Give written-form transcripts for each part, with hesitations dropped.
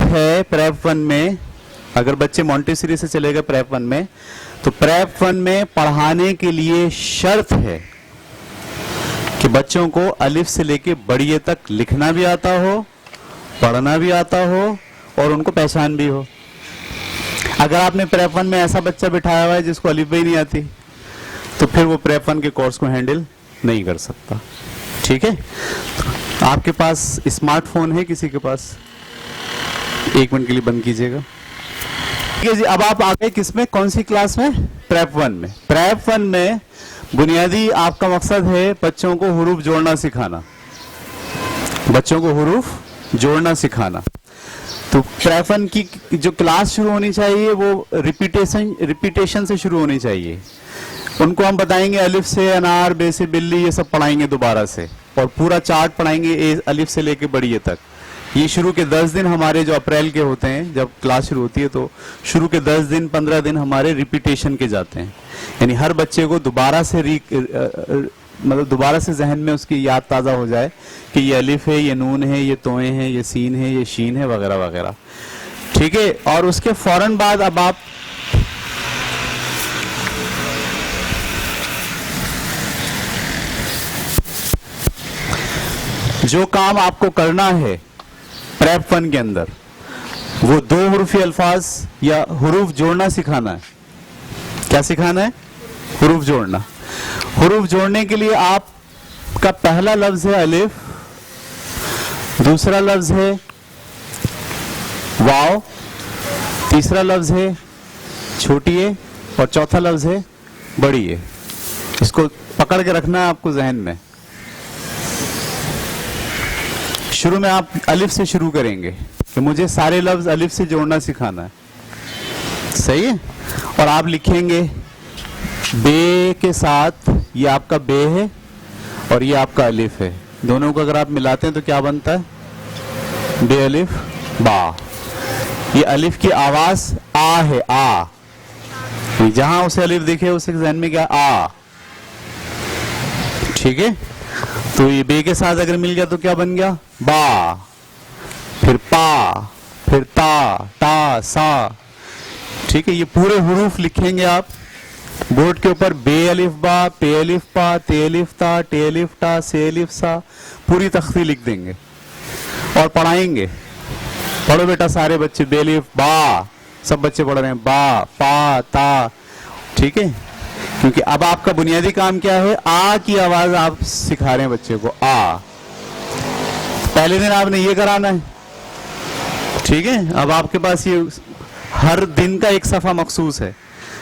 है प्रेप 1 में, अगर बच्चे मॉन्टेसरी से चले गए प्रेप 1 में, तो प्रेप 1 में पढ़ाने के लिए शर्त है कि बच्चों को अलिफ से लेके बड़िए तक लिखना भी आता हो, पढ़ना भी आता हो और उनको पहचान भी हो। अगर आपने प्रेप 1 में ऐसा बच्चा बिठाया हुआ है जिसको अलिफ भी नहीं आती, तो फिर वो प्रेप 1 के कोर्स को हैंडल नहीं कर सकता। ठीक है, आपके पास स्मार्टफोन है किसी के पास? 1 मिनट के लिए बंद कीजिएगा। ठीक है जी, अब आप आ गए किसमें, कौन सी क्लास में? प्रेप 1 में। प्रेप 1 में बुनियादी आपका मकसद है बच्चों को हुरूफ जोड़ना सिखाना, बच्चों को हुरूफ जोड़ना सिखाना। तो प्रेप 1 की जो क्लास शुरू होनी चाहिए वो रिपीटेशन से शुरू होनी चाहिए। उनको हम बताएंगे अलिफ से अनार, बे से बिल्ली, ये सब पढ़ाएंगे दोबारा से, और पूरा चार्ट पढ़ाएंगे ए अलिफ से लेके बड़िए तक। ये शुरू के 10 दिन हमारे जो अप्रैल के होते हैं, जब क्लास शुरू होती है, तो शुरू के 10 दिन 15 दिन हमारे रिपीटेशन के जाते हैं। यानी हर बच्चे को दोबारा से मतलब दोबारा से जहन में उसकी याद ताज़ा हो जाए कि ये अलिफ है, ये नून है, ये तोए हैं, ये सीन है, ये शीन है, वगैरह वगैरह। ठीक है, और उसके फौरन बाद अब आप जो काम आपको करना है प्रेप 1 के अंदर, वो 2 हुरूफी अल्फाज या हुरूफ जोड़ना सिखाना है। क्या सिखाना है? हुरूफ जोड़ना। हुरूफ जोड़ने के लिए आपका पहला लफ्ज है अलिफ, दूसरा लफ्ज है वाव, तीसरा लफ्ज है छोटी ए, और चौथा लफ्ज है बड़ी ए। इसको पकड़ के रखना है आपको जहन में। शुरू में आप अलिफ से शुरू करेंगे कि मुझे सारे लफ्ज अलिफ से जोड़ना सिखाना है, सही है। और आप लिखेंगे बे के साथ, ये आपका बे है और ये आपका अलिफ है, दोनों को अगर आप मिलाते हैं तो क्या बनता है? बे अलिफ बा। ये अलिफ की आवाज आ है, आ। जहां उसे अलिफ दिखे उसे जहन में क्या? आ। ठीक है, तो ये बे के साथ अगर मिल गया तो क्या बन गया? बा, फिर पा, फिर ता, टा, सा। ठीक है, ये पूरे हुरूफ लिखेंगे आप बोर्ड के ऊपर। बे अलिफ बा, पे अलिफ पा, ते अलिफ ता, टे अलिफ टा, से अलिफ सा, पूरी तख्ती लिख देंगे और पढ़ाएंगे। पढ़ो बेटा सारे बच्चे, बे अलिफ बा, सब बच्चे पढ़ रहे हैं, बा, पा, ता। ठीक है, क्योंकि अब आपका बुनियादी काम क्या है? आ की आवाज आप सिखा रहे हैं बच्चे को, आ। पहले दिन आपने ये कराना है। ठीक है, अब आपके पास ये हर दिन का एक सफा मखसूस है।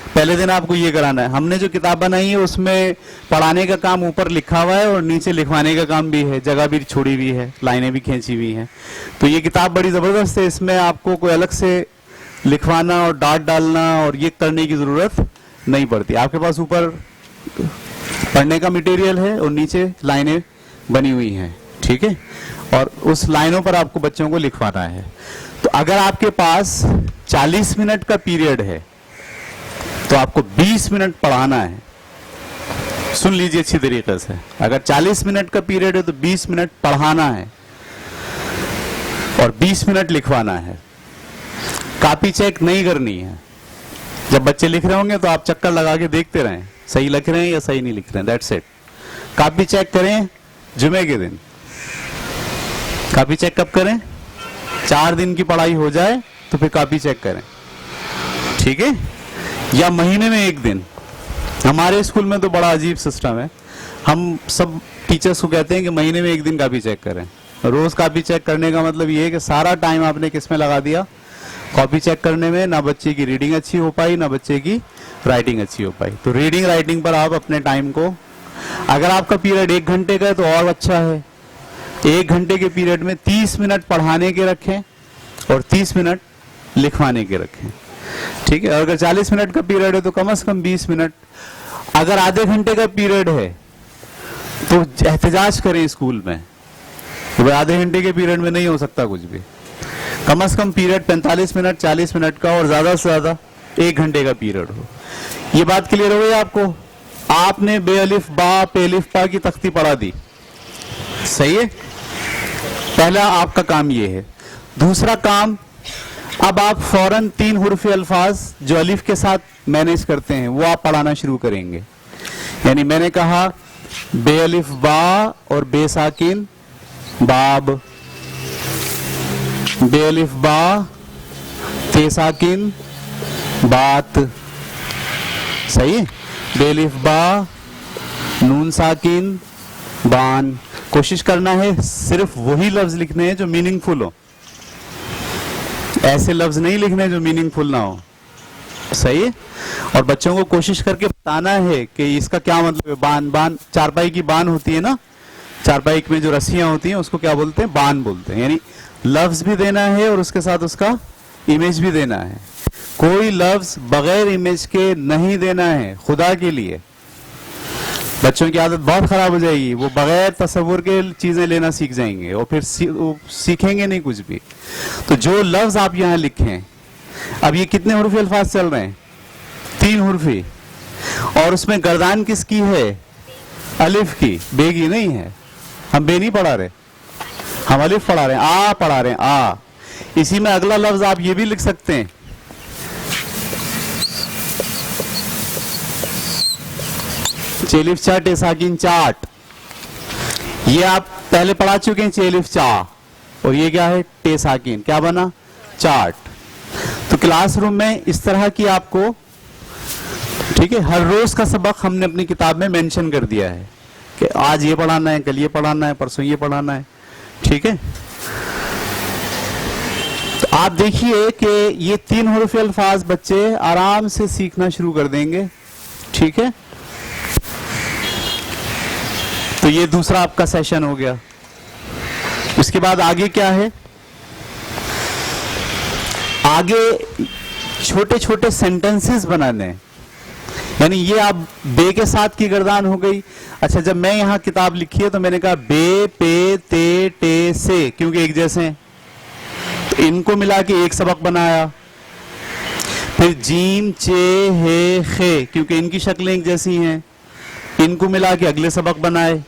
पहले दिन आपको ये कराना है। हमने जो किताब बनाई है उसमें पढ़ाने का काम ऊपर लिखा हुआ है और नीचे लिखवाने का काम भी है, जगह भी छोड़ी हुई है, लाइनें भी खींची हुई हैं। तो ये किताब बड़ी ज़बरदस्त है, इसमें आपको कोई अलग से लिखवाना और डाट डालना और ये करने की ज़रूरत नहीं पड़ती। आपके पास ऊपर पढ़ने का मटेरियल है और नीचे लाइनें बनी हुई हैं। ठीक है, और उस लाइनों पर आपको बच्चों को लिखवाना है। तो अगर आपके पास 40 मिनट का पीरियड है तो आपको 20 मिनट पढ़ाना है। सुन लीजिए अच्छी तरीके से, अगर 40 मिनट का पीरियड है तो 20 मिनट पढ़ाना है और 20 मिनट लिखवाना है। कॉपी चेक नहीं करनी है। जब बच्चे लिख रहे होंगे तो आप चक्कर लगा के देखते रहें, सही लिख रहे हैं या सही नहीं लिख रहे हैं, दैट्स इट। कॉपी चेक करें जुमे के दिन। कॉपी चेक कब करें? 4 दिन की पढ़ाई हो जाए तो फिर कॉपी चेक करें। ठीक है, या महीने में 1 दिन। हमारे स्कूल में तो बड़ा अजीब सिस्टम है, हम सब टीचर्स को कहते हैं कि महीने में 1 दिन कॉपी चेक करें। रोज कॉपी चेक करने का मतलब ये है कि सारा टाइम आपने किस में लगा दिया? कॉपी चेक करने में। ना बच्चे की रीडिंग अच्छी हो पाई, ना बच्चे की राइटिंग अच्छी हो पाई। तो रीडिंग राइटिंग पर आप अपने टाइम को, अगर आपका पीरियड 1 घंटे का है तो और अच्छा है। 1 घंटे के पीरियड में 30 मिनट पढ़ाने के रखें और 30 मिनट लिखवाने के रखें। ठीक है, अगर 40 मिनट का पीरियड है तो कम से कम 20 मिनट। अगर आधे घंटे का पीरियड है तो एहतजाज करें स्कूल में, तो आधे घंटे के पीरियड में नहीं हो सकता कुछ भी। कम से कम पीरियड 45 मिनट 40 मिनट का और ज्यादा से ज्यादा 1 घंटे का पीरियड हो। ये बात क्लियर हो गई आपको? आपने बे अलिफ बा पे अलिफ पा की तख्ती पढ़ा दी, सही है। पहला आपका काम ये है। दूसरा काम अब आप फौरन 3 हुर्फी अल्फाज जो अलिफ के साथ मैनेज करते हैं वो आप पढ़ाना शुरू करेंगे। यानी मैंने कहा बे अलिफ बा और बे साकिन बाब, बे अलिफ बा ते साकिन बात, सही है। बे अलिफ बा नून साकिन बान। कोशिश करना है सिर्फ वही लफ्ज लिखने हैं जो मीनिंगफुल हो, ऐसे लफ्ज नहीं लिखने जो मीनिंगफुल ना हो, सही है। और बच्चों को कोशिश करके बताना है कि इसका क्या मतलब है। बान, बान चारपाई की बान होती है ना, चारपाई में जो रस्सियां होती हैं उसको क्या बोलते हैं, बान बोलते हैं। यानी लफ्ज भी देना है और उसके साथ उसका इमेज भी देना है। कोई लफ्ज बगैर इमेज के नहीं देना है, खुदा के लिए। बच्चों की आदत बहुत खराब हो जाएगी, वो बगैर तसव्वुर के चीजें लेना सीख जाएंगे और फिर सीखेंगे नहीं कुछ भी। तो जो लफ्ज आप यहाँ लिखें, अब ये कितने हुर्फी अल्फाज चल रहे हैं, 3 हुर्फी, और उसमें गर्दान किसकी है, अलिफ की, बे की नहीं है। हम बे नहीं पढ़ा रहे, हम अलिफ पढ़ा रहे हैं, आ पढ़ा रहे हैं, आ। इसी में अगला लफ्ज आप ये भी लिख सकते हैं, चेलिफ चा टे साकिन चाट। ये आप पहले पढ़ा चुके हैं, चेलिफ चा, और ये क्या है, टे साकिन, क्या बना, चाट। तो क्लासरूम में इस तरह की आपको, ठीक है, हर रोज का सबक हमने अपनी किताब में मेंशन कर दिया है कि आज ये पढ़ाना है, कल ये पढ़ाना है, परसों ये पढ़ाना है, ठीक है। तो आप देखिए कि ये 3 हुर्फी अल्फाज बच्चे आराम से सीखना शुरू कर देंगे, ठीक है। तो ये दूसरा आपका सेशन हो गया। उसके बाद आगे क्या है, आगे छोटे छोटे सेंटेंसेस बनाने हैं। यानी ये आप बे के साथ की गर्दान हो गई। अच्छा, जब मैं यहां किताब लिखी है तो मैंने कहा बे पे ते टे से, क्योंकि एक जैसे हैं, तो इनको मिला के एक सबक बनाया। फिर जीम चे हे खे, क्योंकि इनकी शक्लें एक जैसी हैं, इनको मिला के अगले सबक बनाए।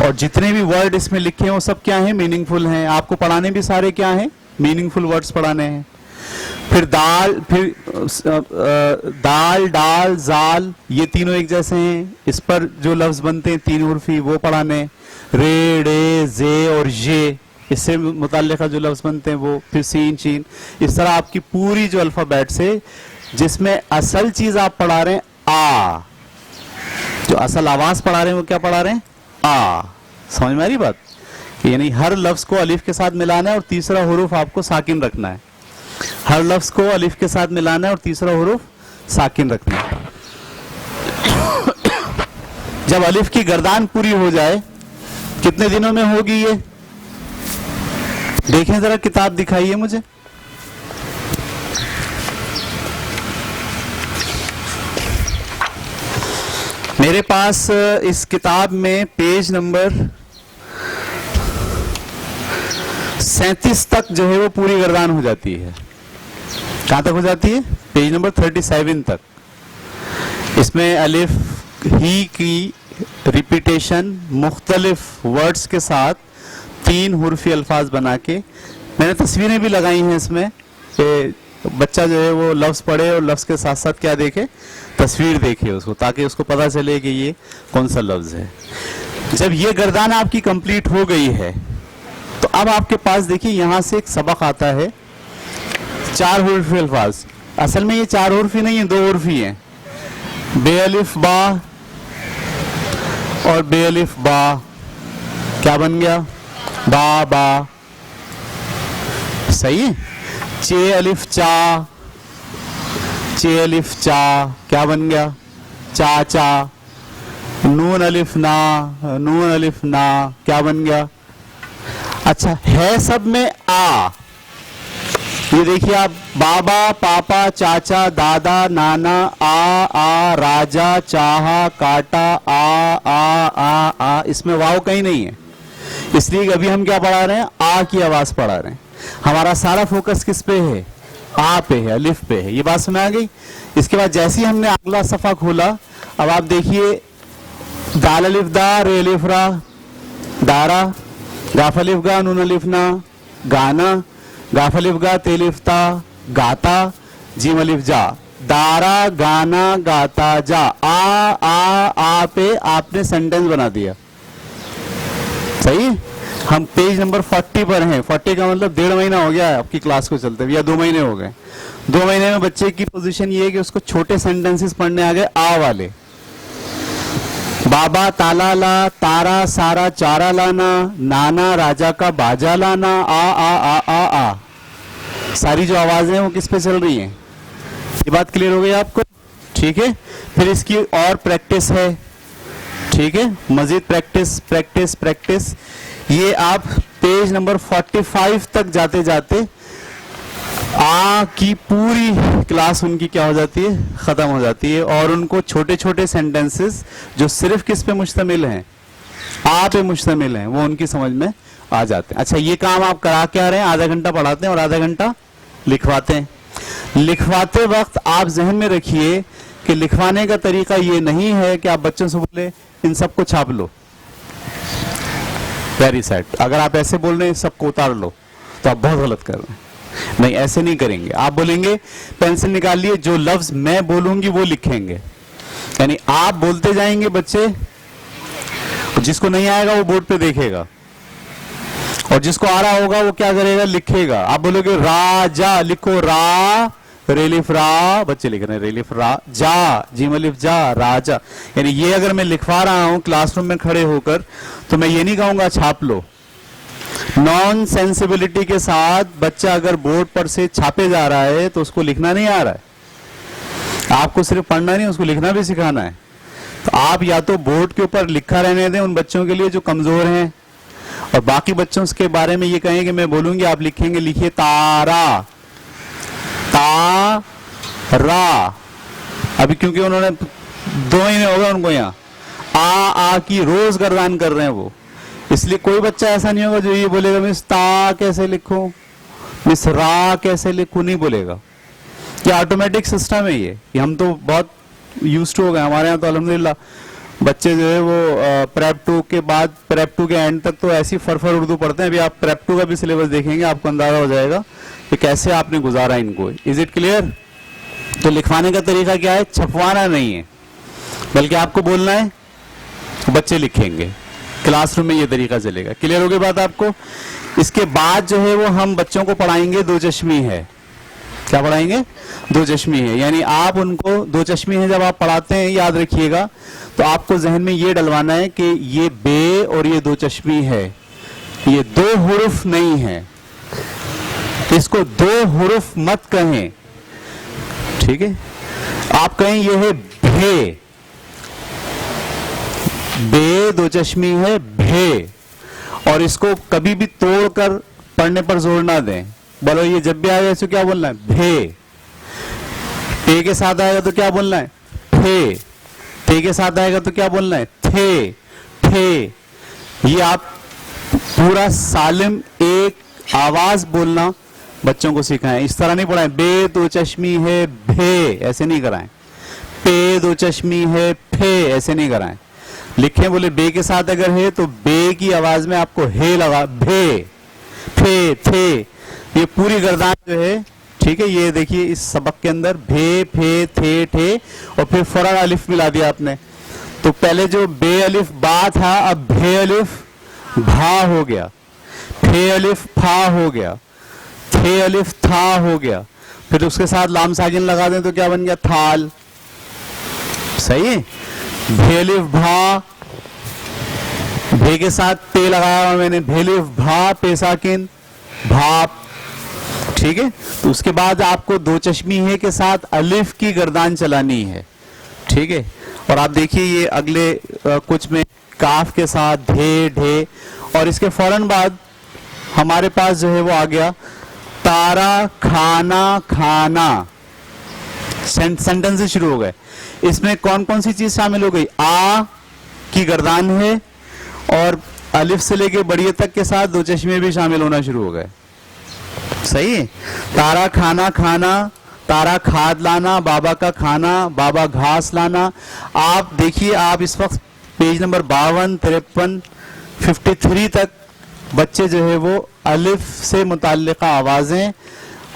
और जितने भी वर्ड इसमें लिखे हैं वो सब क्या हैं, मीनिंगफुल हैं। आपको पढ़ाने भी सारे क्या हैं, मीनिंगफुल वर्ड्स पढ़ाने हैं। फिर दाल, फिर दाल डाल जाल, ये तीनों एक जैसे हैं, इस पर जो लफ्ज बनते हैं 3 हुर्फी वो पढ़ाने। रे डे जे और ये, इससे मुताल्लिका जो लफ्ज बनते हैं वो। फिर सीन चीन, इस तरह आपकी पूरी जो अल्फाबेट से, जिसमें असल चीज आप पढ़ा रहे हैं आ, जो असल आवाज पढ़ा रहे हैं वो क्या पढ़ा रहे हैं, आ। समझ में आ रही बात, कि यानी हर लफ्ज को अलिफ के साथ मिलाना है और तीसरा हुरूफ आपको साकिन रखना है। हर लफ्ज को अलिफ के साथ मिलाना है और तीसरा हुरूफ साकिन रखना है। जब अलिफ की गर्दान पूरी हो जाए, कितने दिनों में होगी ये, देखें जरा, किताब दिखाइए मुझे। मेरे पास इस किताब में पेज नंबर 37 तक जो है वो पूरी गर्दान हो जाती है। कहां तक हो जाती है, पेज नंबर 37 तक। इसमें अलिफ ही की रिपीटेशन मुख्तलिफ वर्ड्स के साथ 3 हुर्फी अल्फाज बना के, मैंने तस्वीरें भी लगाई हैं इसमें कि बच्चा जो है वो लफ्ज पढ़े और लफ्ज के साथ साथ क्या देखे, तस्वीर देखे उसको, ताकि उसको पता चले कि ये कौन सा लफ्ज है। जब ये गर्दान आपकी कंप्लीट हो गई है तो अब आपके पास देखिए यहां से एक सबक आता है 4 हुर्फी अल्फाज। असल में ये 4 हुर्फी नहीं है, 2 हुर्फी हैं, बे अलिफ बा और बे अलिफ बा, क्या बन गया, बा बा, सही है। चे अलिफ चा, चे अलिफ चा, क्या बन गया, चा चा। नून अलिफ ना, नून अलिफ ना, क्या बन गया। अच्छा, है सब में आ, ये देखिए आप, बाबा पापा चाचा दादा नाना, आ राजा चाहा काटा, आ, इसमें वाव कहीं नहीं है, इसलिए अभी हम क्या पढ़ा रहे हैं, आ की आवाज पढ़ा रहे हैं। हमारा सारा फोकस किस पे है, आ पे है, अलिफ पे है। ये बात समझ आ गई। इसके बाद जैसे ही हमने अगला सफा खोला, अब आप देखिए दाल अलिफ दा, रे अलिफ रा, दारा, गाफ अलिफ गा, नून अलिफ ना, गाना, गाफ अलिफ गा, ते अलिफ ता, गाता, जीम अलिफ जा, दारा गाना गाता जा। आ पे आपने सेंटेंस बना दिया। सही। हम पेज नंबर 40 पर हैं। 40 का मतलब 1.5 महीना हो गया है आपकी क्लास को चलते हुए, या 2 महीने हो गए। 2 महीने में बच्चे की पोजीशन ये है कि उसको छोटे सेंटेंसेस पढ़ने आ गए आ वाले। बाबा ताला ला, तारा सारा चारा लाना, नाना राजा का बाजा लाना, आ। सारी जो आवाजें हैं वो किस पे चल रही हैं? ये बात क्लियर हो गई आपको? ठीक है। फिर इसकी और प्रैक्टिस है। ठीक है, मजीद प्रैक्टिस प्रैक्टिस प्रैक्टिस। ये आप पेज नंबर 45 तक जाते जाते आ की पूरी क्लास उनकी क्या हो जाती है? खत्म हो जाती है। और उनको छोटे छोटे सेंटेंसेस जो सिर्फ किस पे मुश्तमिल हैं? आ पे मुश्तमिल हैं, वो उनकी समझ में आ जाते हैं। अच्छा, ये काम आप करा क्या रहे हैं? आधा घंटा पढ़ाते हैं और आधा घंटा लिखवाते हैं। लिखवाते वक्त आप जहन में रखिए कि लिखवाने का तरीका ये नहीं है कि आप बच्चों से बोले इन सबको छाप लो, वेरी सैड। अगर आप ऐसे बोल रहे हैं सबको उतार लो तो आप बहुत गलत कर रहे हैं। नहीं, ऐसे नहीं करेंगे। आप बोलेंगे पेंसिल निकालिए, जो लफ्ज मैं बोलूंगी वो लिखेंगे। यानी आप बोलते जाएंगे, बच्चे जिसको नहीं आएगा वो बोर्ड पे देखेगा और जिसको आ रहा होगा वो क्या करेगा? लिखेगा। आप बोलोगे राजा, लिखो रा, रेलिफ रा, बच्चे लिख रहे हैं रेलिफ रा, जा, जीम अलिफ जा, राजा। यानी ये अगर मैं लिखवा रहा हूं क्लासरूम में खड़े होकर तो मैं ये नहीं कहूंगा छाप लो। नॉन सेंसिबिलिटी के साथ बच्चा अगर बोर्ड पर से छापे जा रहा है तो उसको लिखना नहीं आ रहा है। आपको सिर्फ पढ़ना नहीं, उसको लिखना भी सिखाना है। तो आप या तो बोर्ड के ऊपर लिखा रहने दें उन बच्चों के लिए जो कमजोर हैं, और बाकी बच्चों के बारे में ये कहें कि मैं बोलूंगी आप लिखेंगे। लिखिए तारा, तारा। अभी क्योंकि उन्होंने 2 महीने हो गए उनको यहाँ आ की रोज गर्दान कर रहे हैं वो, इसलिए कोई बच्चा ऐसा नहीं होगा जो ये बोलेगा मिस ता कैसे लिखूं, मिस रा कैसे लिखूं, नहीं बोलेगा। ये ऑटोमेटिक सिस्टम है। ये हम तो बहुत यूज टू हो गए। हमारे यहाँ तो अल्हम्दुलिल्लाह बच्चे जो है वो प्रेप 2 के बाद, प्रेप 2 के एंड तक तो ऐसी फरफर उर्दू पढ़ते हैं। अभी आप प्रेप 2 का भी सिलेबस देखेंगे, आपको अंदाजा हो जाएगा कि कैसे आपने गुजारा इनको। Is it clear? तो लिखवाने का तरीका क्या है? छपवाना नहीं है, बल्कि आपको बोलना है, बच्चे लिखेंगे। क्लासरूम में ये तरीका चलेगा। क्लियर हो गई बात आपको? इसके बाद जो है वो हम बच्चों को पढ़ाएंगे दो चश्मी है। क्या पढ़ाएंगे? दो चश्मी है। यानी आप उनको दो चश्मी है जब आप पढ़ाते हैं, याद रखिएगा, तो आपको जहन में ये डलवाना है कि ये बे और ये दो चश्मी है, ये 2 हुरुफ नहीं है। इसको 2 हुरुफ मत कहें, ठीक है? आप कहें ये है भे, बे दो चश्मी है भे, और इसको कभी भी तोड़कर पढ़ने पर जोर ना दें। बोलो ये जब भी आएगा इसको क्या बोलना है? भे। पे के साथ आएगा तो क्या बोलना है? फे। थे के साथ आएगा तो क्या बोलना है? थे, ठे। ये आप पूरा सालिम एक आवाज बोलना बच्चों को सिखाएं। इस तरह नहीं पढ़ाएं बे दो चश्मी है भे, ऐसे नहीं कराएं। पे दो चश्मी है फे, ऐसे नहीं कराएं। लिखें, बोले बे के साथ अगर है तो बे की आवाज में आपको हे लगा, भे, फे, थे। ये पूरी गर्दान जो है, ठीक है, ये देखिए इस सबक के अंदर भे, फे, थे, ठे, और फिर फौरन अलिफ मिला दिया आपने। तो पहले जो बे अलिफ बा था, अब भे अलिफ भा हो गया, फे अलिफ फा हो गया, थे अलिफ था हो गया। फिर उसके साथ लाम साकिन लगा दें तो क्या बन गया? थाल। सही है? भे अलिफ भा, भे के साथ पे लगाया मैंने, भे अलिफ भा, पे साकिन भाप, ठीक है। तो उसके बाद आपको दो चश्मी है के साथ अलिफ की गर्दान चलानी है, ठीक है। और आप देखिए ये अगले कुछ में काफ के साथ धे, ढे, और इसके फौरन बाद हमारे पास जो है वो आ गया तारा खाना, खाना। सेंटेंसेस शुरू हो गए। इसमें कौन कौन सी चीज शामिल हो गई? आ की गर्दान है, और अलिफ से लेके बड़िए तक के साथ दो चश्मे भी शामिल होना शुरू हो गए। सही है? तारा खाना, खाना, तारा खाद लाना, बाबा का खाना, बाबा घास लाना। आप देखिए, आप इस वक्त पेज नंबर 52, 53, 53 तक बच्चे जो है वो अलिफ से मुताल्लिका आवाज़ें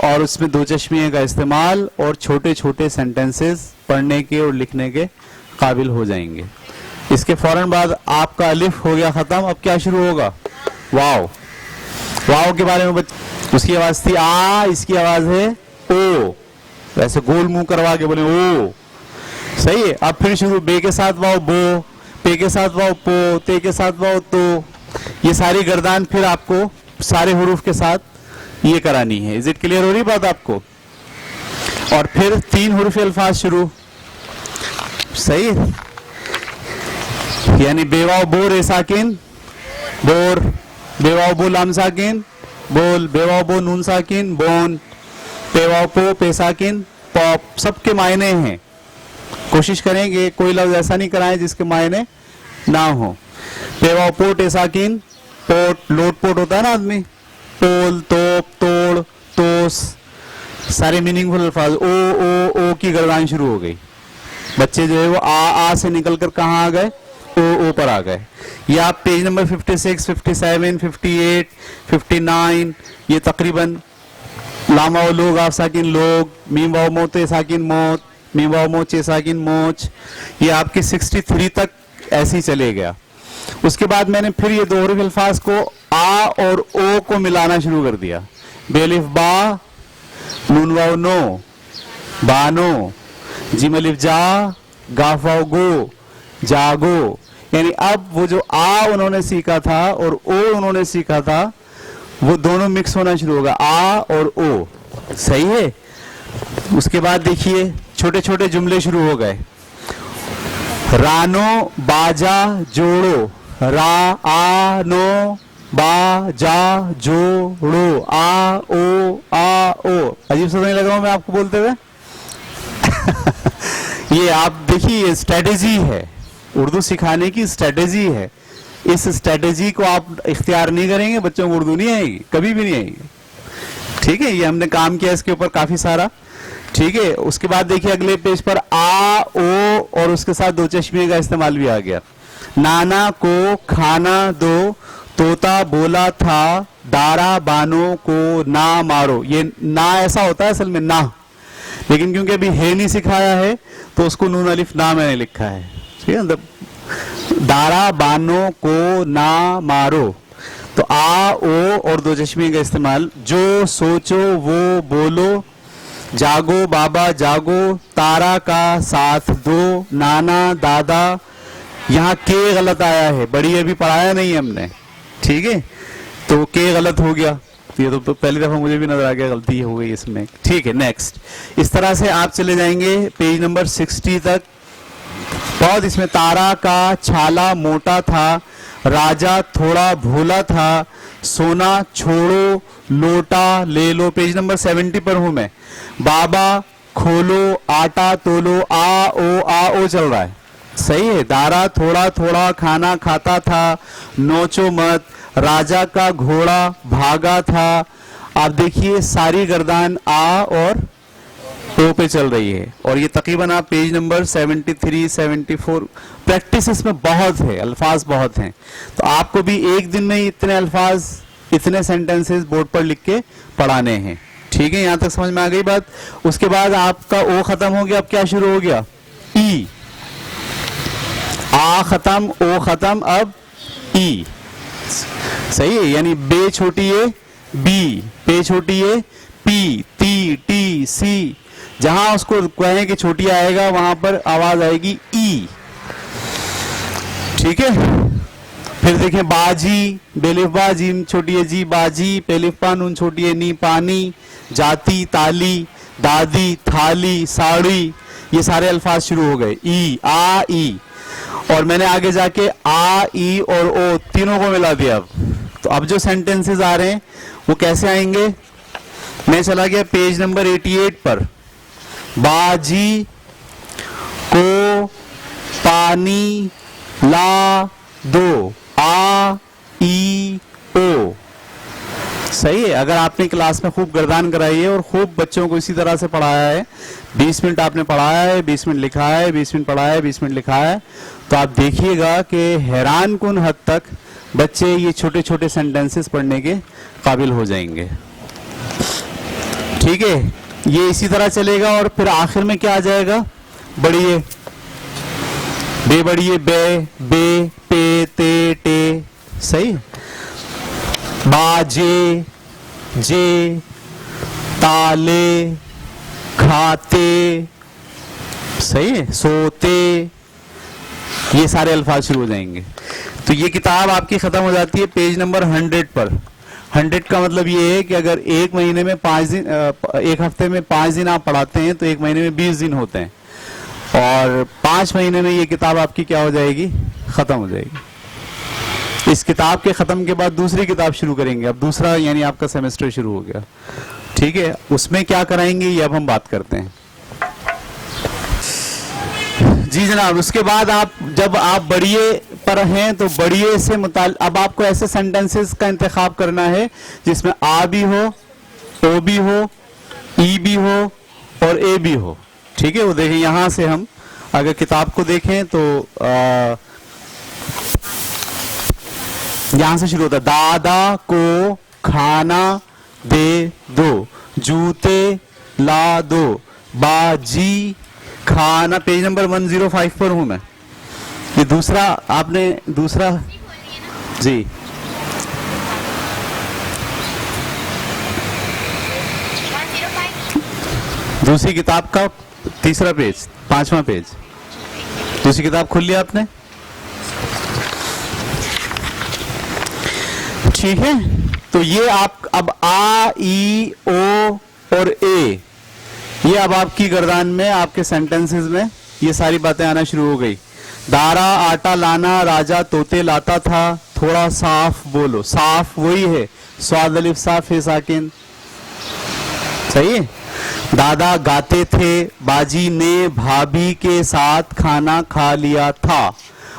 और उसमें दो चश्मिए का इस्तेमाल और छोटे छोटे सेंटेंसेस पढ़ने के और लिखने के काबिल हो जाएंगे। इसके फौरन बाद आपका अलिफ हो गया ख़त्म। अब क्या शुरू होगा? वाव। वाव के बारे में उसकी आवाज़ थी आ, इसकी आवाज़ है ओ। वैसे गोल मुंह करवा के बोले ओ। सही है। अब फिर शुरू, बे के साथ वाव बो, पे के साथ वाव पो, ते के साथ वाव तो। ये सारी गर्दान फिर आपको सारे हुरूफ के साथ ये करानी है। इज इट क्लियर हो रही बात आपको? और फिर 3 हुरूफ अल्फाज शुरू। सही है। यानी बेवाव बो रे साकिन बोर, बेवाव बो लाम साकिन बोल, बेवाव बो नून साकिन बोन, पेवाव पो पे साकिन पॉप। सबके मायने हैं। कोशिश करेंगे कोई लफ्ज ऐसा नहीं कराएं जिसके मायने ना हो। पेवाव पोट साकिन पोट, लोट पोट होता है ना आदमी, पोल, तोप, तोड़, तोस, सारे मीनिंगफुल अल्फाज। ओ की गर्दान शुरू हो गई। बच्चे जो है वो आ से निकलकर कहाँ आ गए? ओ पर आ गए। ये आप पेज नंबर 56, 57, 58, 59, ये तकरीबन लाम वाव लोग आप साकिन लोग, मीम वाव मोते साकिन मोत, मीम वाव मोचे साकिन मोच, ये आपके 63 तक ऐसे ही चले गया। उसके बाद मैंने फिर ये 2 हुरूफ अल्फाज को आ और ओ को मिलाना शुरू कर दिया। बेलिफ बा, नून वाव नो, बानो, जीम अलिफ जा, गाफ वाव गो, जागो। यानी अब वो जो आ उन्होंने सीखा था और ओ उन्होंने सीखा था, वो दोनों मिक्स होना शुरू होगा, आ और ओ। सही है। उसके बाद देखिए छोटे छोटे जुमले शुरू हो गए। रानो बाजा जोड़ो, रा आ नो बाजा जोड़ो, आ ओ। अजीब सा नहीं लग रहा हूं मैं आपको बोलते हुए? ये आप देखिए, ये स्ट्रेटेजी है, उर्दू सिखाने की स्ट्रेटेजी है। इस स्ट्रेटेजी को आप इख्तियार नहीं करेंगे, बच्चों को उर्दू नहीं आएगी, कभी भी नहीं आएगी। ठीक है। ये हमने काम किया इसके ऊपर काफी सारा। ठीक है। उसके बाद देखिए अगले पेज पर आ ओ और उसके साथ दो चश्मे का इस्तेमाल भी आ गया। नाना को खाना दो, तोता बोला था दारा बानो को ना मारो। ये ना ऐसा होता है असल में ना, लेकिन क्योंकि अभी है नहीं सिखाया है तो उसको नून अलिफ ना मैंने लिखा है। ठीक है। दारा बानो को ना मारो। तो आ ओ और दो चश्मे का इस्तेमाल। जो सोचो वो बोलो, जागो बाबा जागो, तारा का साथ दो, नाना दादा। यहाँ के गलत आया है, बड़ी अभी पढ़ाया नहीं है हमने। ठीक है। तो के गलत हो गया। ये तो पहली दफा मुझे भी नजर आ गया, गलती हो गई इसमें। ठीक है। नेक्स्ट इस तरह से आप चले जाएंगे पेज नंबर 60 तक। बहुत इसमें तारा का छाला मोटा था, राजा थोड़ा भोला था, सोना छोड़ो लोटा ले लो। पेज नंबर 70 पर हूं मैं। बाबा खोलो आटा तोलो, आ ओ चल रहा है। सही है। दारा थोड़ा थोड़ा खाना खाता था, नोचो मत, राजा का घोड़ा भागा था। आप देखिए सारी गर्दान आ और ओ पे चल रही है। और ये तकरीबन आप पेज नंबर 73, 74, प्रैक्टिस इसमें बहुत है, अल्फाज बहुत हैं। तो आपको भी एक दिन में इतने अल्फाज, इतने सेंटेंसेस बोर्ड पर लिख के पढ़ाने हैं। ठीक है। यहां तक समझ में आ गई बात? उसके बाद आपका ओ खत्म हो गया। अब क्या शुरू हो गया? ई। आ खत्म, ओ खत्म, अब ई। सही है। यानी बे छोटी है बी, पे छोटी है पी, ती टी सी। जहां उसको कहें कि छोटी आएगा वहां पर आवाज आएगी ई। ठीक है। फिर देखें बाजी, बेलिफबा जीम छोटी है जी बाजी, पेलिफपा नून छोटी है नी पानी, जाती ताली, दादी थाली, साड़ी। ये सारे अल्फाज शुरू हो गए। ई आ ई। और मैंने आगे जाके आ ई और ओ तीनों को मिला दिया। तो अब जो सेंटेंसेस आ रहे हैं वो कैसे आएंगे? मैं चला गया पेज नंबर 88 पर। बाजी को पानी ला दो, आ ई ओ। सही है। अगर आपने क्लास में खूब गर्दान कराई है और खूब बच्चों को इसी तरह से पढ़ाया है, 20 मिनट आपने पढ़ाया है, 20 मिनट लिखा है, 20 मिनट पढ़ाया है, 20 मिनट लिखा है, तो आप देखिएगा कि हैरान कुन हद तक बच्चे ये छोटे छोटे सेंटेंसेस पढ़ने के काबिल हो जाएंगे। ठीक है, ये इसी तरह चलेगा और फिर आखिर में क्या आ जाएगा, बढ़िए, बे बढ़िए, बे, बे, पे, ते, टे, सही, बाजे, जे, ताले, खाते, सही है, सोते, ये सारे अल्फाज शुरू हो जाएंगे। तो ये किताब आपकी खत्म हो जाती है पेज नंबर 100 पर। 100 का मतलब ये है कि अगर एक महीने में 5 दिन, एक हफ्ते में 5 दिन आप पढ़ाते हैं तो एक महीने में 20 दिन होते हैं, और 5 महीने में ये किताब आपकी क्या हो जाएगी, खत्म हो जाएगी। इस किताब के खत्म के बाद दूसरी किताब शुरू करेंगे, अब दूसरा यानी आपका सेमेस्टर शुरू हो गया। ठीक है, उसमें क्या कराएंगे ये अब हम बात करते हैं। जी जनाब, उसके बाद आप जब आप बढ़िए पर हैं तो बढ़िए से अब आपको ऐसे सेंटेंसेस का इंतखाब करना है जिसमें आ भी हो, ओ भी हो, ई भी हो और ए भी हो। ठीक है, वो देखें यहां से हम अगर किताब को देखें तो यहां से शुरू होता है, दादा को खाना दे दो, जूते ला दो, बाजी खाना। पेज नंबर 105 पर हूं मैं। ये दूसरा आपने दूसरा जी दूसरी किताब का तीसरा पेज, 5वां पेज, दूसरी किताब खोल लिया आपने। ठीक है, तो ये आप अब आ, ई, ओ और ए, ये अब आपकी गर्दान में आपके सेंटेंसेस में ये सारी बातें आना शुरू हो गई। दारा आटा लाना, राजा तोते लाता था, थोड़ा साफ बोलो, साफ वही है, स्वाद अलिफ साफ है साकिन, सही है। दादा गाते थे, बाजी ने भाभी के साथ खाना खा लिया था।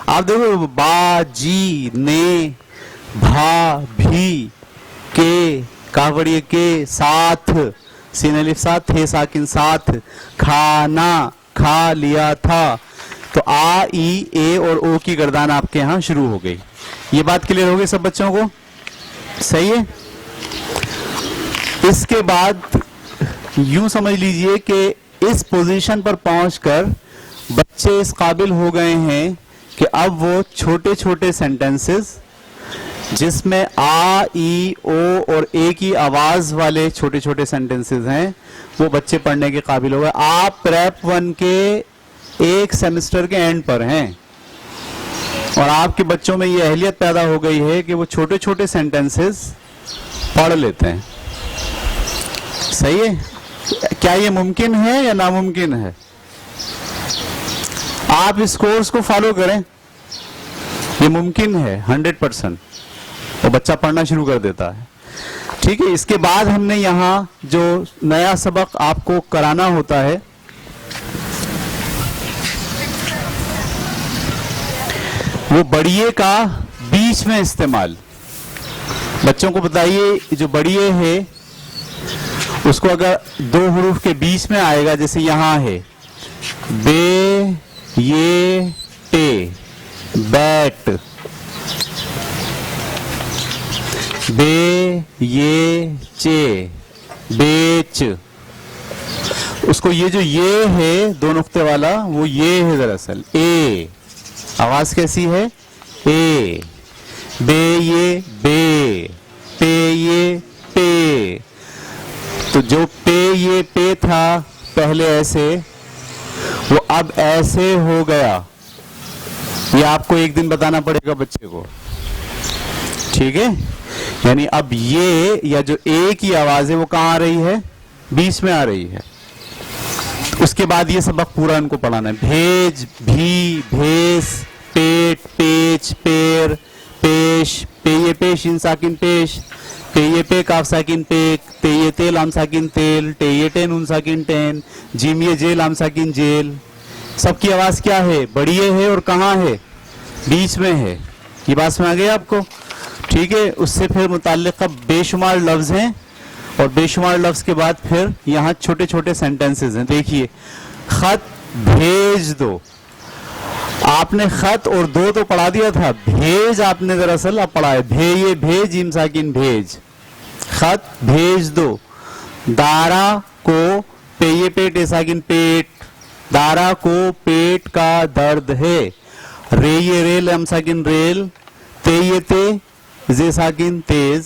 आप देखो, बाजी ने भाभी के कावड़िए के साथ, सीन अलिफ साथ, थे साकिन साथ, खाना खा लिया था। तो आ, ई, ए और ओ की गर्दान आपके यहां शुरू हो गई। ये बात क्लियर हो गई सब बच्चों को, सही है। इसके बाद यूं समझ लीजिए कि इस पोजीशन पर पहुंचकर बच्चे इस काबिल हो गए हैं कि अब वो छोटे छोटे सेंटेंसेस जिसमें आ, ई, ओ और ए की आवाज वाले छोटे छोटे सेंटेंसेस हैं वो बच्चे पढ़ने के काबिल हो गए। आप प्रेप 1 के एक सेमेस्टर के एंड पर हैं और आपके बच्चों में ये अहलियत पैदा हो गई है कि वो छोटे छोटे सेंटेंसेस पढ़ लेते हैं। सही है, क्या ये मुमकिन है या नामुमकिन है? आप इस कोर्स को फॉलो करें, ये मुमकिन है 100%, और बच्चा पढ़ना शुरू कर देता है। ठीक है, इसके बाद हमने यहां जो नया सबक आपको कराना होता है वो बढ़िए का बीच में इस्तेमाल। बच्चों को बताइए, जो बढ़िए है उसको अगर 2 हुरूफ के बीच में आएगा, जैसे यहां है बे, ये, टे, बैट, बे, ये, चे, बेच, उसको ये जो ये है 2 नुक्ते वाला वो ये है दरअसल ए, आवाज कैसी है, ए, बे ये बे, पे ये पे। तो जो पे ये पे था पहले ऐसे, वो अब ऐसे हो गया। ये आपको एक दिन बताना पड़ेगा बच्चे को, ठीक है। यानी अब ये या जो ए की आवाज है वो कहां आ रही है, बीच में आ रही है। उसके बाद ये सबक पूरा उनको पढ़ाना है। भेज, भी, भेस, पेट, पेच, पेर, पेश, पेये पेश इन साकिन पेश, पेये पे काफ साकिन पेक, तेये ते लाम साकिन तेल, टेये टेन उन साकिन टेन, जिम ये जे लाम साकिन जेल। सबकी आवाज क्या है, बढ़िए है और कहाँ है, बीच में है। ये बात समझ आ गई आपको, ठीक है। उससे फिर मुताल्लिक़ बेशुमार लफ्ज हैं और बेशुमार लफ्ज के बाद फिर यहाँ छोटे छोटे सेंटेंसेस हैं। देखिए, खत भेज दो, आपने खत और दो तो पढ़ा दिया था, भेज आपने दरअसल अब पढ़ा है। भे ये भे जीम साकिन भेज, खत भेज दो। दारा को पे ये पेट साकिन पेट, दारा को पेट का दर्द है। रे ये रेल हम साकिन रेल, ते ये ते जे साकिन तेज।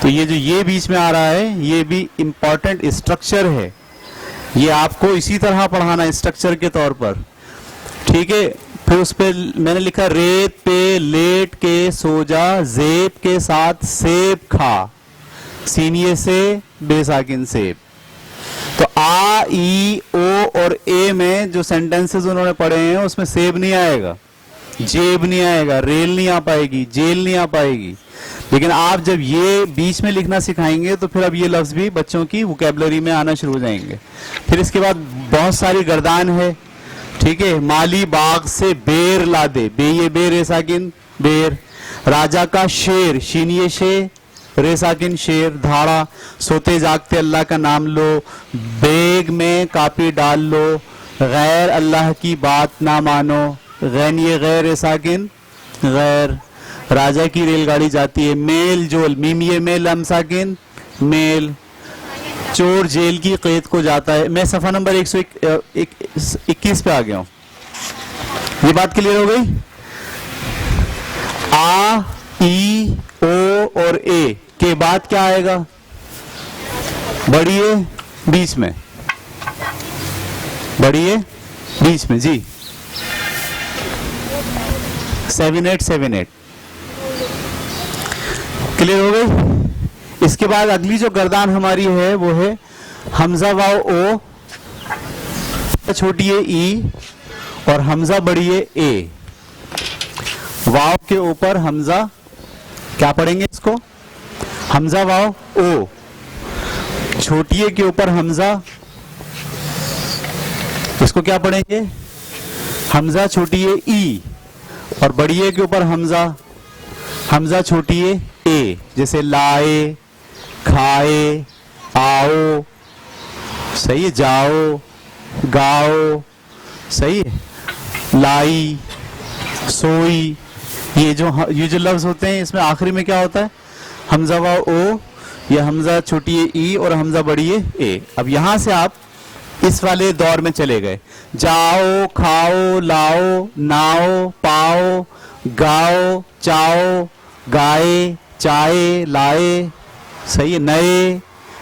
तो ये जो ये बीच में आ रहा है ये भी इंपॉर्टेंट स्ट्रक्चर है, ये आपको इसी तरह पढ़ाना स्ट्रक्चर के तौर पर, ठीक है। फिर उस पे मैंने लिखा रेत पे लेट के सो जा, जेब के साथ सेब खा, सीनिये से बेसाकिन सेब। तो आ ई ओ और ए में जो सेंटेंसेस उन्होंने पढ़े हैं उसमें सेब नहीं आएगा, जेब नहीं आएगा, रेल नहीं आ पाएगी, जेल नहीं आ पाएगी। लेकिन आप जब ये बीच में लिखना सिखाएंगे तो फिर अब ये लफ्ज भी बच्चों की वोकैबुलरी में आना शुरू हो जाएंगे। फिर इसके बाद बहुत सारी गर्दान है, ठीक है। माली बाग से बेर ला दे, बे ये बेर रे साकिन बेर। राजा का शेर, शीन ये शे रे साकिन शेर धाड़ा। सोते जागते अल्लाह का नाम लो, बैग में कापी डाल लो। गैर अल्लाह की बात ना मानो, गैन ये गैर रे साकिन गैर। राजा की रेलगाड़ी जाती है, मेल जोल मीम ये मेल हम साकिन मेल। चोर जेल की कैद को जाता है। मैं सफा नंबर 121 पे आ गया हूं, ये बात क्लियर हो गई। आ ई ओ और ए के बाद क्या आएगा, बढ़िए बीच में, बढ़िए बीच में जी। 7878 क्लियर हो गई। इसके बाद अगली जो गर्दान हमारी है वो है हमजा वाव ओ, छोटी है ई और हमजा बड़ी है ए। वाव के ऊपर हमजा, क्या पढ़ेंगे इसको, हमजा वाव ओ। छोटी ए के ऊपर हमजा, इसको क्या पढ़ेंगे, हमजा छोटी ए ई। और बड़ी ए के ऊपर हमजा, हमजा छोटी ए। जैसे लाए, खाए, आओ, सही है, जाओ, गाओ, सही है, लाई, सोई। ये जो लफ्ज होते हैं इसमें आखिरी में क्या होता है, हमजा व ओ, या हमजा छोटी ई और हमजा बड़ी ए। अब यहां से आप इस वाले दौर में चले गए, जाओ, खाओ, लाओ, नाओ, पाओ, गाओ, चाओ, गाए, चाय, लाए, सही है, नए,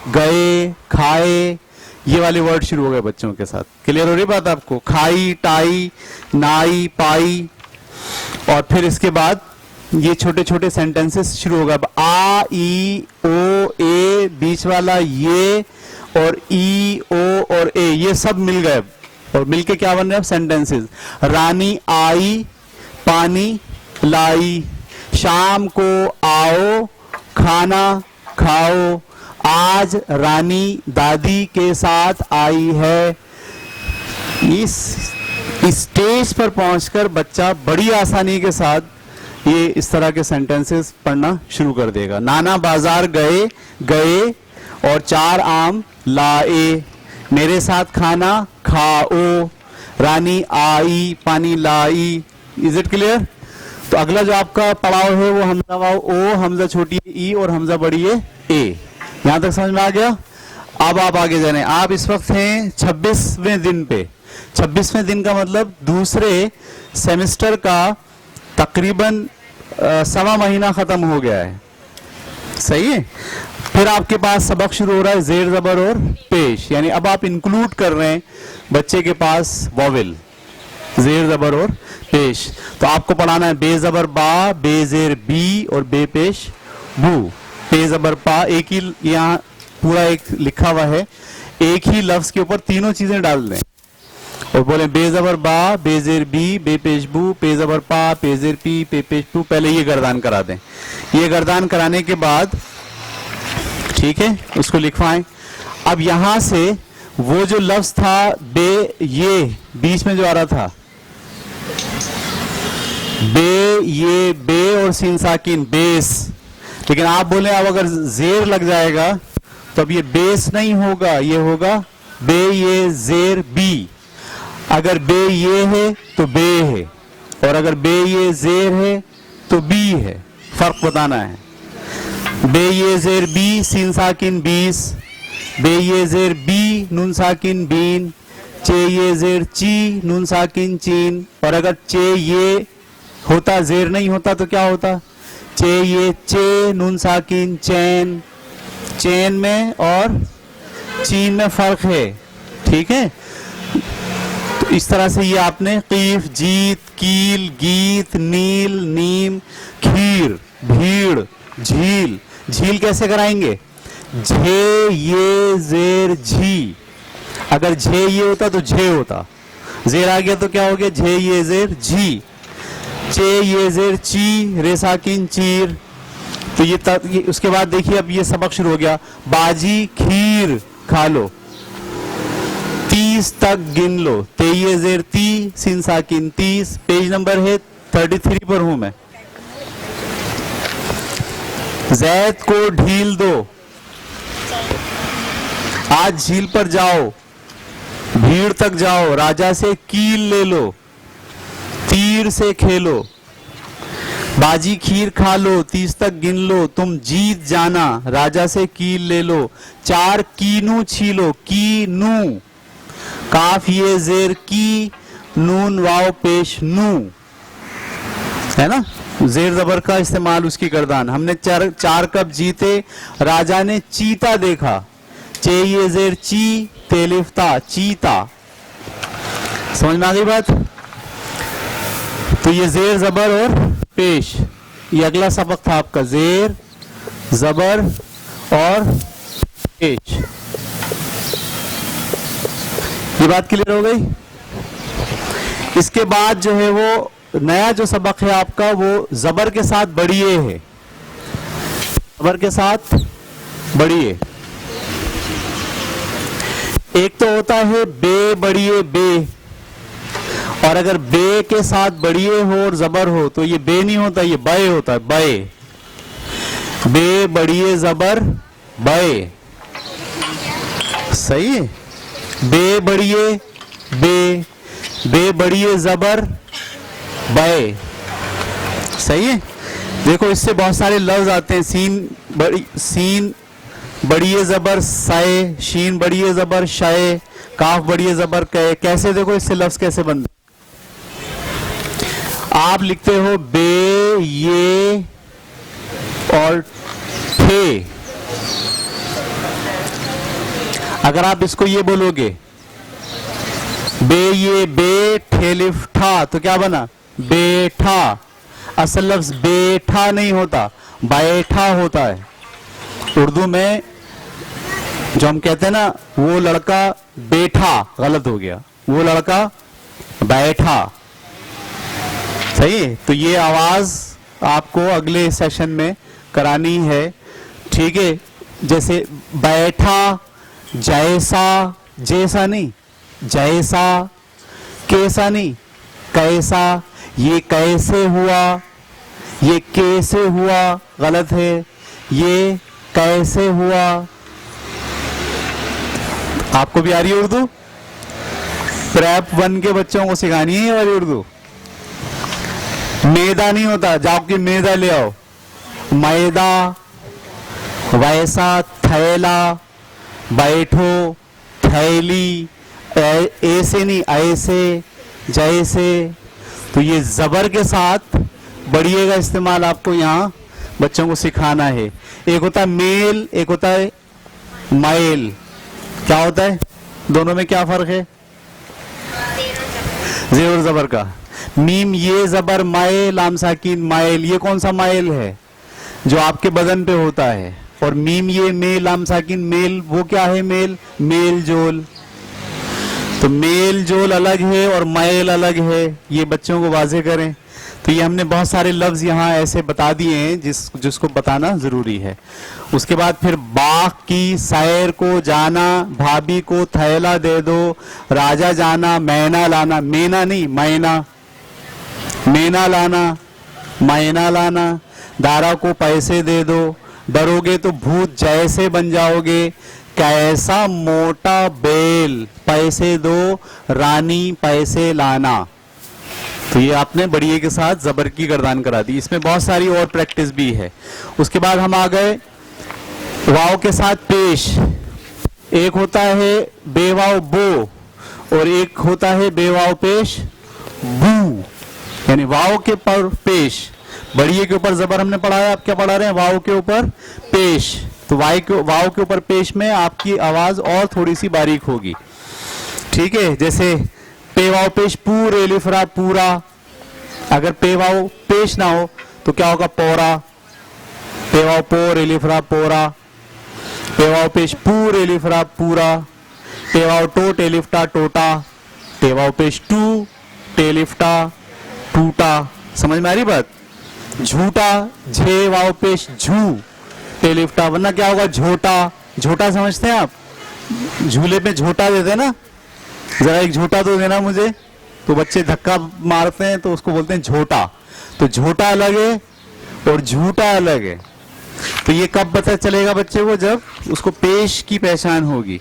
गए, खाए। ये वाले वर्ड शुरू हो गए बच्चों के साथ। क्लियर हो रही बात आपको, खाई, टाई, नाई, पाई। और फिर इसके बाद ये छोटे छोटे सेंटेंसेस शुरू होगा। अब आ ई ओ ए बीच वाला ये और ई ओ और ए ये सब मिल गए और मिलके क्या बन रहे हैं सेंटेंसेस। रानी आई, पानी लाई, शाम को आओ, खाना खाओ, आज रानी दादी के साथ आई है। इस स्टेज पर पहुंचकर बच्चा बड़ी आसानी के साथ ये इस तरह के सेंटेंसेस पढ़ना शुरू कर देगा। नाना बाजार गए, गए और 4 आम लाए, मेरे साथ खाना खाओ, रानी आई, पानी लाई। Is it clear? तो अगला जो आपका पड़ाव है वो हमजा वाव ओ, हमजा छोटी ई और हमजा बड़ी ए। यहां तक समझ में आ गया? अब आप आगे जाने। आप इस वक्त हैं 26वें दिन पे। 26वें दिन का मतलब दूसरे सेमेस्टर का तकरीबन 1.25 महीना खत्म हो गया है, सही है। फिर आपके पास सबक शुरू हो रहा है जेर जबर और पेश, यानी अब आप इंक्लूड कर रहे हैं बच्चे के पास वॉवेल, जेर जबर और पेश। तो आपको पढ़ाना है बे जबर बा, बे जेर बी और बे पेश बू। बे जबर पा, एक ही यहाँ पूरा एक लिखा हुआ है, एक ही लफ्ज के ऊपर तीनों चीजें डाल दें और बोले बे जबर बा, बे जेर बी, बे पेश बू, पे जबर पा, पे जेर पी, पे पेश बू। पहले ये गर्दान करा दें। ये गर्दान कराने के बाद ठीक है उसको लिखवाएं। अब यहां से वो जो लफ्ज था बे, ये बीच में जो आ रहा था बे, ये बे और सीन साकिन बेस, लेकिन आप बोले अब अगर जेर लग जाएगा तो अब ये बेस नहीं होगा, ये होगा बे ये जेर बी। अगर बे ये है तो बे है, और अगर बे ये जेर है तो बी है। फर्क बताना है। बे ये जेर बी सीन साकिन 20, बे ये जेर बी नून साकिन बीन, चे ये जेर ची नून साकिन चीन। और अगर चे ये होता जेर नहीं होता तो क्या होता? चे ये चे नून साकिन चैन। चैन में और चीन में फर्क है, ठीक है। तो इस तरह से ये आपने कीफ, जीत, कील, गीत, नील, नीम, खीर, भीड़, झील। झील कैसे कराएंगे? झे ये जेर झी। अगर झे ये होता तो झे होता, जेर आ गया तो क्या हो गया? झे ये जेर झी। चे ये जेर ची, रेसाकिन चीर। तो ये उसके बाद देखिए अब ये सबक शुरू हो गया। बाजी खीर खा लो, 30 तक गिन लो। ते ये जेर ती सिन साकिन 30। पेज नंबर है 33 पर हूं मैं। जैद को ढील दो, आज झील पर जाओ, भीड़ तक जाओ, राजा से कील ले लो, तीर से खेलो। बाजी खीर खा लो, 30 तक गिन लो, तुम जीत जाना, राजा से कील ले लो। 4 कीनू छीलो, कीनू, काफ ये जेर की, नून वाव पेश नू, है ना। जेर जबर का इस्तेमाल उसकी गर्दान। हमने 4 कप जीते, राजा ने चीता देखा। चे ये जेर ची, तेलिफ्ता चीता। समझ में आ गई बात? तो ये जेर जबर और पेश, ये अगला सबक था आपका, जेर जबर और पेश। ये बात क्लियर हो गई? इसके बाद जो है वो नया जो सबक है आपका वो जबर के साथ बढ़िए है। जबर के साथ बढ़िए। एक तो होता है बे बढ़िए बे, और अगर बे के साथ बढ़िए हो और जबर हो तो ये बे नहीं होता, ये बय होता है। बय, बे बढ़िए जबर बय। सही है। बे बढ़िए बे, बे बढ़िए जबर बय। सही है। देखो इससे बहुत सारे लफ्ज आते हैं। सीन बढ़िए जबर सय, शीन बढ़िए जबर शय, काफ बढ़िए जबर कै। कैसे देखो इससे लफ्ज कैसे बनते? आप लिखते हो बे ये और ठे। अगर आप इसको ये बोलोगे बे ये बे ठेलिफ ठा, तो क्या बना? बेठा। असल लफ्ज बेठा नहीं होता, बैठा होता है। उर्दू में जो हम कहते हैं ना, वो लड़का बैठा, गलत हो गया, वो लड़का बैठा। सही है। तो ये आवाज आपको अगले सेशन में करानी है, ठीक है। जैसे बैठा, जैसा, जैसा नहीं, जैसा, कैसा नहीं, कैसा। ये कैसे हुआ, ये कैसे हुआ गलत है, ये कैसे हुआ। आपको भी आ रही है उर्दू? प्रेप 1 के बच्चों को सिखानी है ये वाली उर्दू। मैदा नहीं होता, जाओ कि मैदा ले आओ। मैदा, वैसा, थैला, बैठो, थैली, ऐसे नहीं, ऐसे, जैसे। तो ये जबर के साथ बढ़िए का इस्तेमाल आपको यहाँ बच्चों को सिखाना है। एक होता है मेल, एक होता है माइल। क्या होता है? दोनों में क्या फर्क है? जेर और जबर का। मीम ये जबर माए, लाम साकिन माइल। ये कौन सा माइल है? जो आपके बदन पे होता है। और मीम ये मे, लाम साकिन मेल, वो क्या है? मेल, मेल जोल। तो मेल जोल अलग है और माइल अलग है, ये बच्चों को वाजे करें। तो ये हमने बहुत सारे लफ्ज यहाँ ऐसे बता दिए हैं जिसको बताना जरूरी है। उसके बाद फिर बाग की सैर को जाना, भाभी को थैला दे दो, राजा जाना, मैना लाना, मैना नहीं मैना, मैना लाना, मैना लाना, दारा को पैसे दे दो, डरोगे तो भूत जैसे बन जाओगे, कैसा मोटा बेल, पैसे दो रानी पैसे लाना। तो ये आपने बढ़िया के साथ जबर की गर्दान करा दी। इसमें बहुत सारी और प्रैक्टिस भी है। उसके बाद हम आ गए वाव के साथ पेश। एक होता है बेवाव बो और एक होता है बेवाव पेश बू, यानी वाव के पर पेश। बढ़िया के ऊपर जबर हमने पढ़ा है, आप क्या पढ़ा रहे हैं? वाव के ऊपर पेश। तो वाव के ऊपर पेश में आपकी आवाज और थोड़ी सी बारीक होगी, ठीक है। जैसे पे वाव पेश पूरे लिफरा पूरा, अगर पे वाव पेश ना हो तो क्या होगा? पोरा। पे वाव पो रेलिफ्रा पोरा, पे वाव पेश पूरे लिफरा पूरा, पे वाव टो टेलिफ्टा टोटा, पे वाव पेश टू टेलिफ्टा टूटा। समझ में आ रही बात? झूठा झे वाव पेश झू टेलिफ्टा, वरना क्या होगा? झोटा। झोटा समझते हैं आप? झूले पे झोटा देते हैं ना, जरा एक झोटा तो देना मुझे। तो बच्चे धक्का मारते हैं तो उसको बोलते हैं झोटा। तो झोटा अलग है और झूठा अलग है। तो ये कब पता चलेगा बच्चे को? जब उसको पेश की पहचान होगी।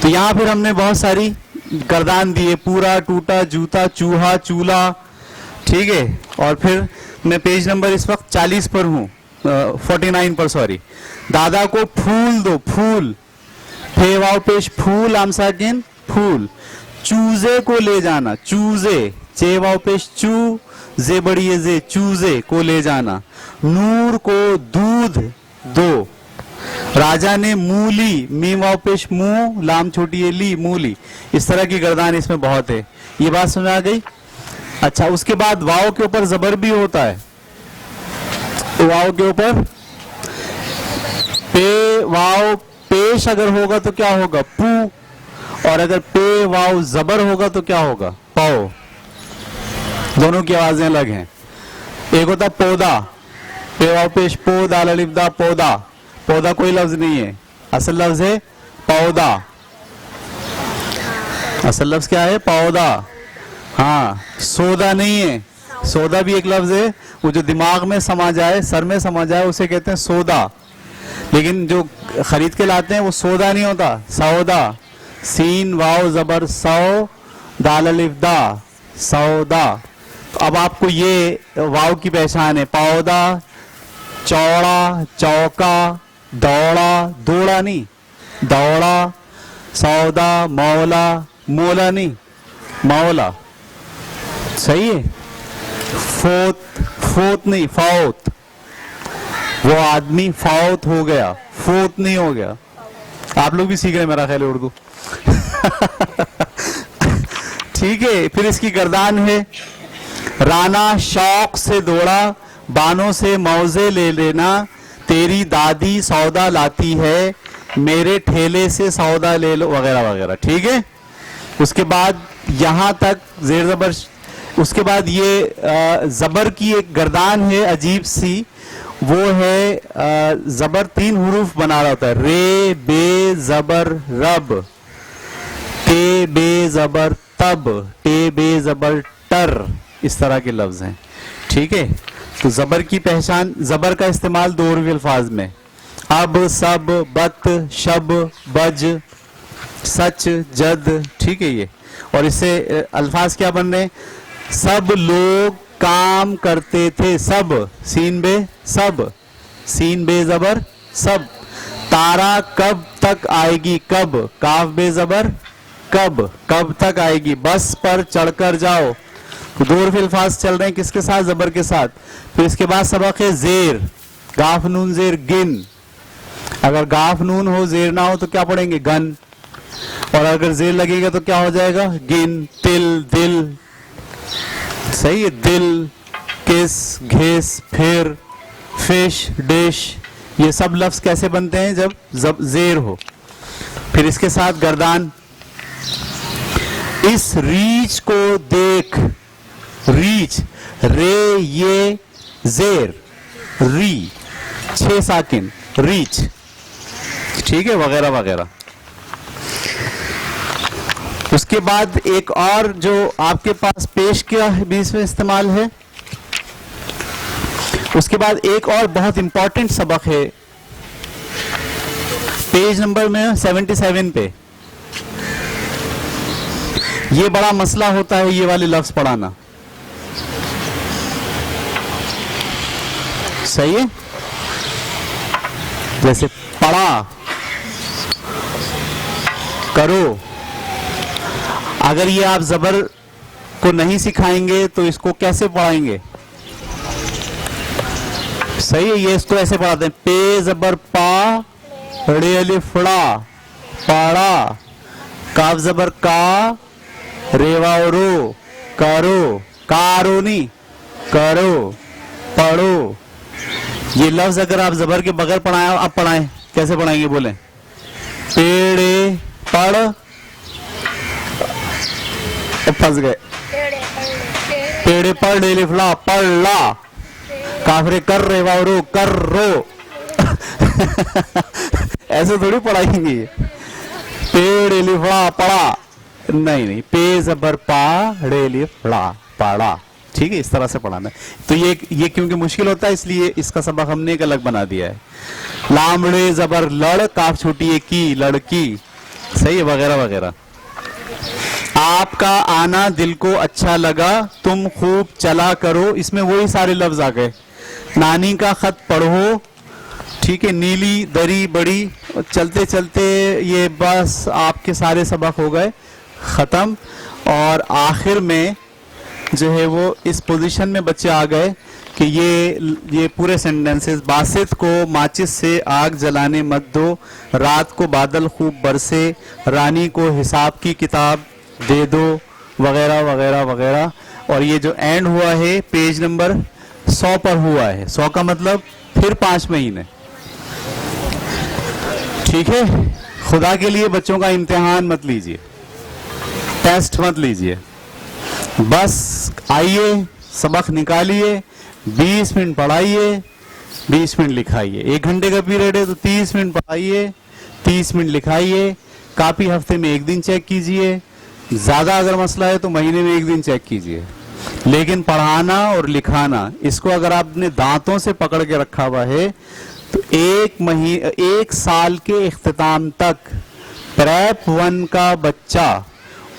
तो यहां फिर हमने बहुत सारी गर्दान दी है, पूरा टूटा जूता चूहा चूल्हा, ठीक है। और फिर मैं पेज नंबर इस वक्त 40 पर हूं, 49 पर, सॉरी। दादा को फूल दो, फूल। फे वाव पेश फूल आम साकिन फूल। चूजे को ले जाना, चूजे। चे वाव पेश चू जे बड़ी जे, चूजे को ले जाना। नूर को दूध दो। राजा ने मूली, मीम वाव पेश मुंह लाम छोटी है ली मूली। इस तरह की गर्दान इसमें बहुत है। ये बात समझ आ गई? अच्छा, उसके बाद वाव के ऊपर जबर भी होता है। तो वाव के ऊपर पे वाव पेश अगर होगा तो क्या होगा? पू। और अगर पे वाव जबर होगा तो क्या होगा? पाओ। दोनों की आवाजें अलग हैं। एक होता पौधा, पे वाव पेश पो दाल अलिफ दा पौधा। पौधा कोई लफ्ज नहीं है, असल लफ्ज है पौधा। असल लफ्ज क्या है? पौधा। हाँ, सौदा नहीं है। सौदा भी एक लफ्ज है, वो जो दिमाग में समा जाए, सर में समा जाए, उसे कहते हैं सौदा। लेकिन जो खरीद के लाते हैं वो सौदा नहीं होता, सौदा। सीन वाव जबर सौ दाल अलिफ दा सौदा। तो अब आपको ये वाव की पहचान है। पौधा, चौड़ा, चौका, दौड़ा, दौड़ा नहीं, दौड़ा, सौदा, मौला, मौला नहीं, मौला। सही है। फोत, फोत नहीं, फौत। वो आदमी फौत हो गया, फोत नहीं हो गया। आप लोग भी सीख रहे हैं मेरा ख्याल है उर्दू। ठीक है। फिर इसकी गर्दान है। राना शौक से दौड़ा, बानों से मौजे ले लेना। तेरी दादी सौदा लाती है, मेरे ठेले से सौदा ले लो, वगैरह वगैरह, ठीक है। उसके बाद यहां तक जेर जबर। उसके बाद ये जबर की एक गर्दान है अजीब सी, वो है जबर 3 हुरूफ बना रहा होता है। रे बे जबर रब, ते बे जबर तब, टे बे जबर टर। इस तरह के लफ्ज हैं, ठीक है। तो जबर की पहचान, जबर का इस्तेमाल 2 रूफी अल्फाज में, अब, सब, बत, शब, बज, सच, जद, ठीक है ये। और इससे अल्फाज क्या बन रहे? सब लोग काम करते थे, सब, सीन बे सब, सीन बे जबर सब। तारा कब तक आएगी, कब, काफ बे जबर कब, कब तक आएगी। बस पर चढ़कर जाओ। तो 2 रूफी अल्फाज चल रहे हैं, किसके साथ? जबर के साथ। फिर इसके बाद सबक है जेर, गाफ नून जेर गिन। अगर गाफ नून हो जेर ना हो तो क्या पढ़ेंगे? गन। और अगर जेर लगेगा तो क्या हो जाएगा? गिन, तिल, दिल। सही है। दिल, किस, घिस, फिर, फिश, डिश, ये सब लफ्ज कैसे बनते हैं? जब जेर हो। फिर इसके साथ गर्दान। इस रीछ को देख, रीच, रे ये जेर, री, 6 साकिन, रीच, ठीक है, वगैरह वगैरह। उसके बाद एक और जो आपके पास पेश का भी इसमें इस्तेमाल है। उसके बाद एक और बहुत इंपॉर्टेंट सबक है, पेज नंबर में 77 पे ये बड़ा मसला होता है, ये वाले लफ्ज पढ़ाना। सही है? जैसे पढ़ा, करो। अगर ये आप जबर को नहीं सिखाएंगे तो इसको कैसे पढ़ाएंगे? सही है, ये इसको ऐसे पढ़ाते हैं, पे जबर पा, रे अलिफ फड़ा, पढ़ा, काफ जबर का, रेवा रो, करो, कारो नहीं, करो, पढ़ो। ये लफ्ज अगर आप जबर के बगैर पढ़ाएं, आप पढ़ाएं, कैसे पढ़ाएंगे? बोले पेड़े पढ़, फंस गए, पेड़े पढ़, डेली फला पढ़ ला, काफरे कर रे वारो कर रो। ऐसे थोड़ी पढ़ाएंगे, पेड़ लिफड़ा पढ़ा, नहीं, पे जबर पा, रे लिफड़ा पढ़ा। ठीक है, इस तरह से पढ़ाना है। तो ये क्योंकि मुश्किल होता है इसलिए इसका सबक हमने एक अलग बना दिया है। लामड़े जबर लड़, काफ छोटी है की, लड़की। सही है, वगैरह वगैरह। आपका आना दिल को अच्छा लगा, तुम खूब चला करो, इसमें वही सारे लफ्ज आ गए। नानी का खत पढ़ो, ठीक है, नीली दरी बड़ी। चलते चलते ये बस आपके सारे सबक हो गए खत्म। और आखिर में जो है वो इस पोजीशन में बच्चे आ गए कि ये पूरे सेंटेंसेस, बासित को माचिस से आग जलाने मत दो, रात को बादल खूब बरसे, रानी को हिसाब की किताब दे दो, वगैरह वगैरह वगैरह। और ये जो एंड हुआ है पेज नंबर 100 पर हुआ है। 100 का मतलब फिर 5 महीने। ठीक है, खुदा के लिए बच्चों का इम्तिहान मत लीजिए, टेस्ट मत लीजिए, बस आइए, सबक निकालिए, 20 मिनट पढ़ाइए, 20 मिनट लिखाइए। 1 घंटे का पीरियड है तो 30 मिनट पढ़ाइए, 30 मिनट लिखाइए। कापी हफ्ते में 1 दिन चेक कीजिए, ज्यादा अगर मसला है तो महीने में 1 दिन चेक कीजिए। लेकिन पढ़ाना और लिखाना, इसको अगर आपने दांतों से पकड़ के रखा हुआ है तो 1 साल के इख्तिताम तक प्रेप 1 का बच्चा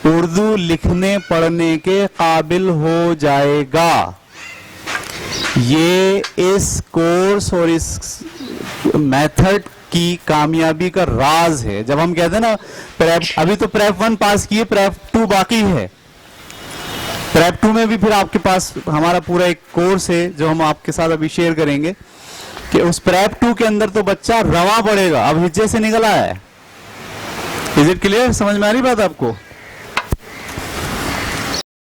उर्दू लिखने पढ़ने के काबिल हो जाएगा। ये इस कोर्स और इस मेथड की कामयाबी का राज है। जब हम कहते हैं ना प्रेप, अभी तो प्रेप 1 पास किए, प्रेप 2 बाकी है। प्रेप 2 में भी फिर आपके पास हमारा पूरा एक कोर्स है जो हम आपके साथ अभी शेयर करेंगे कि उस प्रेप 2 के अंदर तो बच्चा रवा पड़ेगा, अब हिज्जे से निकला है। Is it clear? समझ में आ रही बात आपको?